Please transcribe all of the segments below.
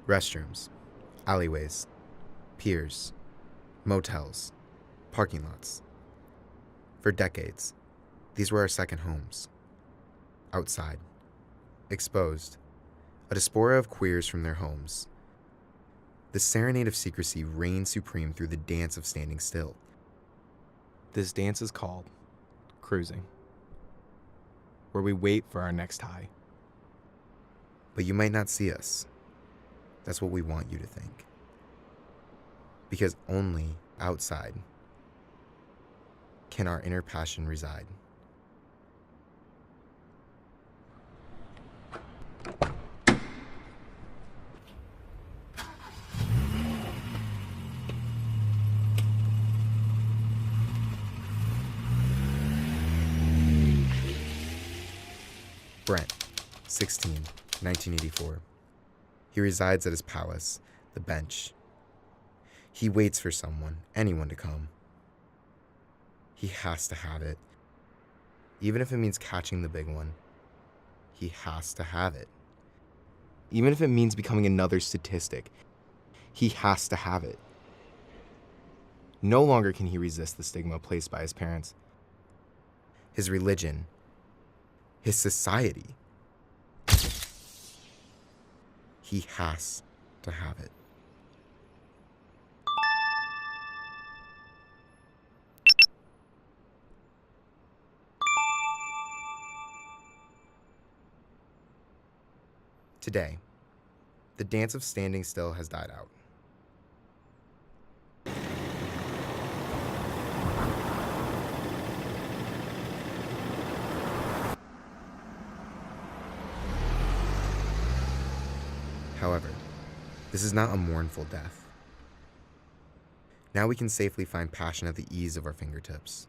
Restrooms, alleyways, piers, motels, parking lots. For decades, these were our second homes. Outside, exposed, a diaspora of queers from their homes. The serenade of secrecy reigned supreme through the dance of standing still. This dance is called cruising, where we wait for our next high. But you might not see us. That's what we want you to think. Because only outside can our inner passion reside. Brent, 16, 1984. He resides at his palace, the bench. He waits for someone, anyone to come. He has to have it. Even if it means catching the big one, he has to have it. Even if it means becoming another statistic, he has to have it. No longer can he resist the stigma placed by his parents. His religion, his society. He has to have it. Today, the dance of standing still has died out. However, this is not a mournful death. Now we can safely find passion at the ease of our fingertips.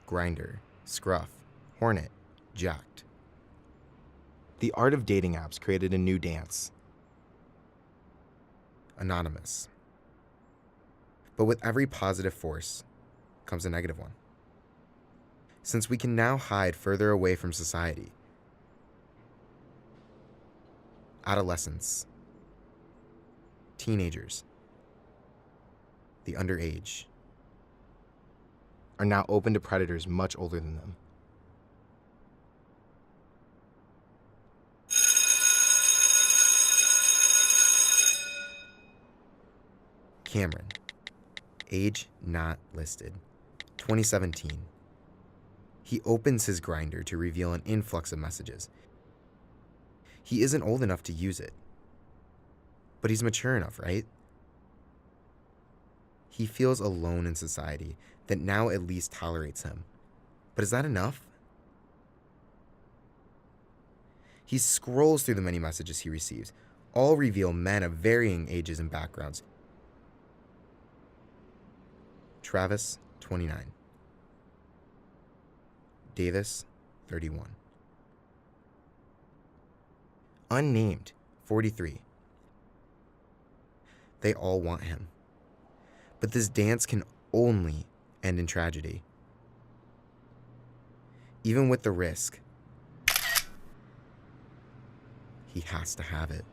Grinder, Scruff, Hornet, Jacked. The art of dating apps created a new dance. Anonymous. But with every positive force comes a negative one. Since we can now hide further away from society. Adolescents. Teenagers. The underage. Are now open to predators much older than them. Cameron. Age not listed. 2017. He opens his grinder to reveal an influx of messages. He isn't old enough to use it. But he's mature enough, right? He feels alone in society that now at least tolerates him. But is that enough? He scrolls through the many messages he receives. All reveal men of varying ages and backgrounds. Travis, 29. Davis, 31. Unnamed, 43. They all want him. But this dance can only end in tragedy. Even with the risk, he has to have it.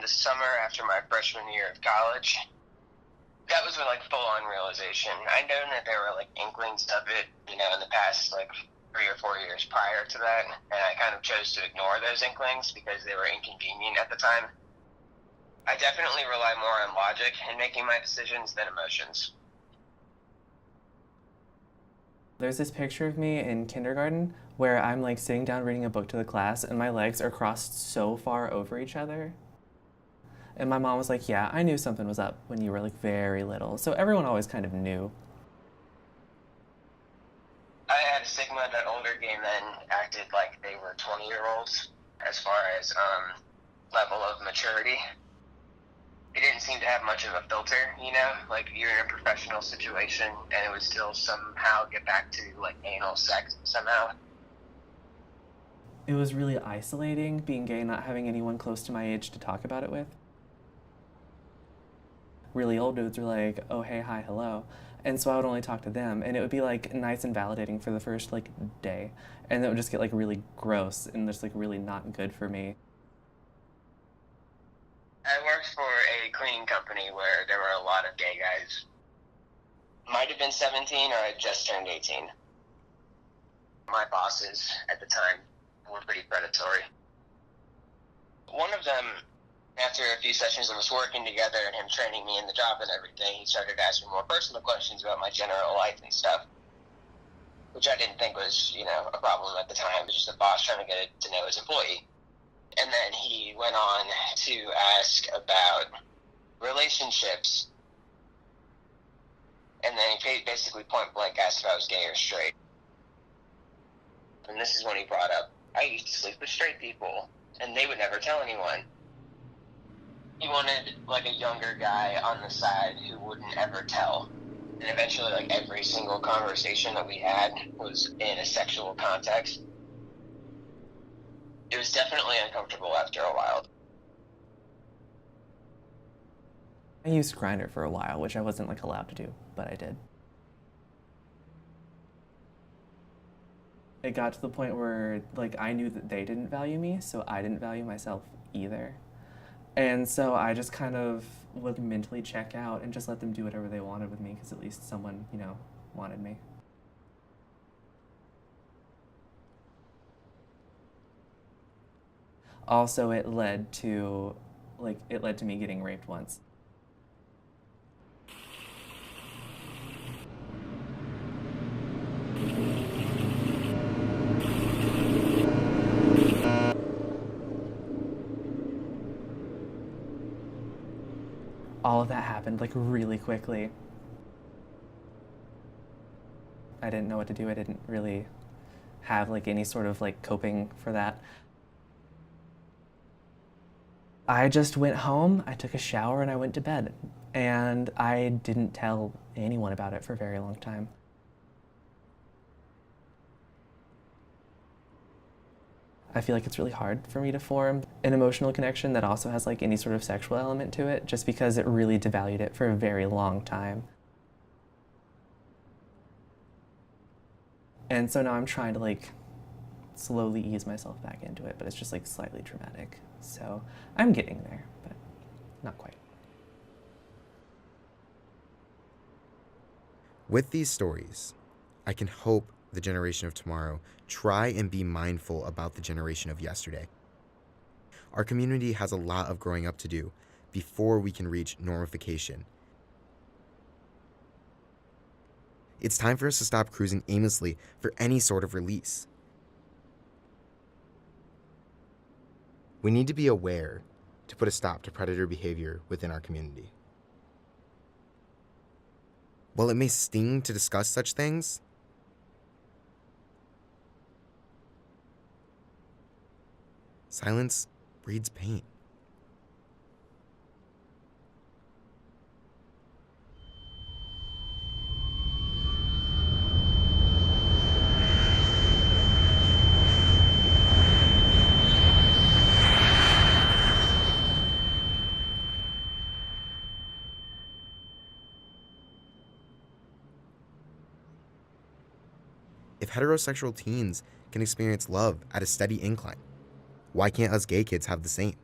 Summer after my freshman year of college, that was like full-on realization. I know that there were like inklings of it, in the past like 3 or 4 years prior to that, and I kind of chose to ignore those inklings because they were inconvenient at the time. I definitely rely more on logic in making my decisions than emotions. There's this picture of me in kindergarten where I'm like sitting down reading a book to the class and my legs are crossed so far over each other. And my mom was like, yeah, I knew something was up when you were like very little. So everyone always kind of knew. I had a stigma that older gay men acted like they were 20-year-olds as far as level of maturity. They didn't seem to have much of a filter, like you're in a professional situation and it would still somehow get back to like anal sex somehow. It was really isolating being gay, not having anyone close to my age to talk about it with. really old dudes were like, oh, hey, hi, hello. And so I would only talk to them, and it would be like nice and validating for the first like day. And then it would just get like really gross and just like really not good for me. I worked for a cleaning company where there were a lot of gay guys. Might have been 17 or I just turned 18. My bosses at the time were pretty predatory. One of them, after a few sessions of us working together and him training me in the job and everything, he started asking more personal questions about my general life and stuff, which I didn't think was, a problem at the time. It was just a boss trying to get to know his employee. And then he went on to ask about relationships. And then he basically point blank asked if I was gay or straight. And this is when he brought up, I used to sleep with straight people, and they would never tell anyone. He wanted like a younger guy on the side who wouldn't ever tell. And eventually, like, every single conversation that we had was in a sexual context. It was definitely uncomfortable after a while. I used Grindr for a while, which I wasn't like allowed to do, but I did. It got to the point where like I knew that they didn't value me, so I didn't value myself either. And so I just kind of would mentally check out and just let them do whatever they wanted with me, because at least someone, wanted me. Also, it led to me getting raped once. All of that happened like really quickly. I didn't know what to do. I didn't really have like any sort of like coping for that. I just went home, I took a shower, and I went to bed. And I didn't tell anyone about it for a very long time. I feel like it's really hard for me to form an emotional connection that also has like any sort of sexual element to it, just because it really devalued it for a very long time. And so now I'm trying to like slowly ease myself back into it, but it's just like slightly traumatic. So I'm getting there, but not quite. With these stories, I can hope the generation of tomorrow try and be mindful about the generation of yesterday. Our community has a lot of growing up to do before we can reach normification. It's time for us to stop cruising aimlessly for any sort of release. We need to be aware to put a stop to predator behavior within our community. While it may sting to discuss such things, silence breeds pain. If heterosexual teens can experience love at a steady incline, why can't us gay kids have the same?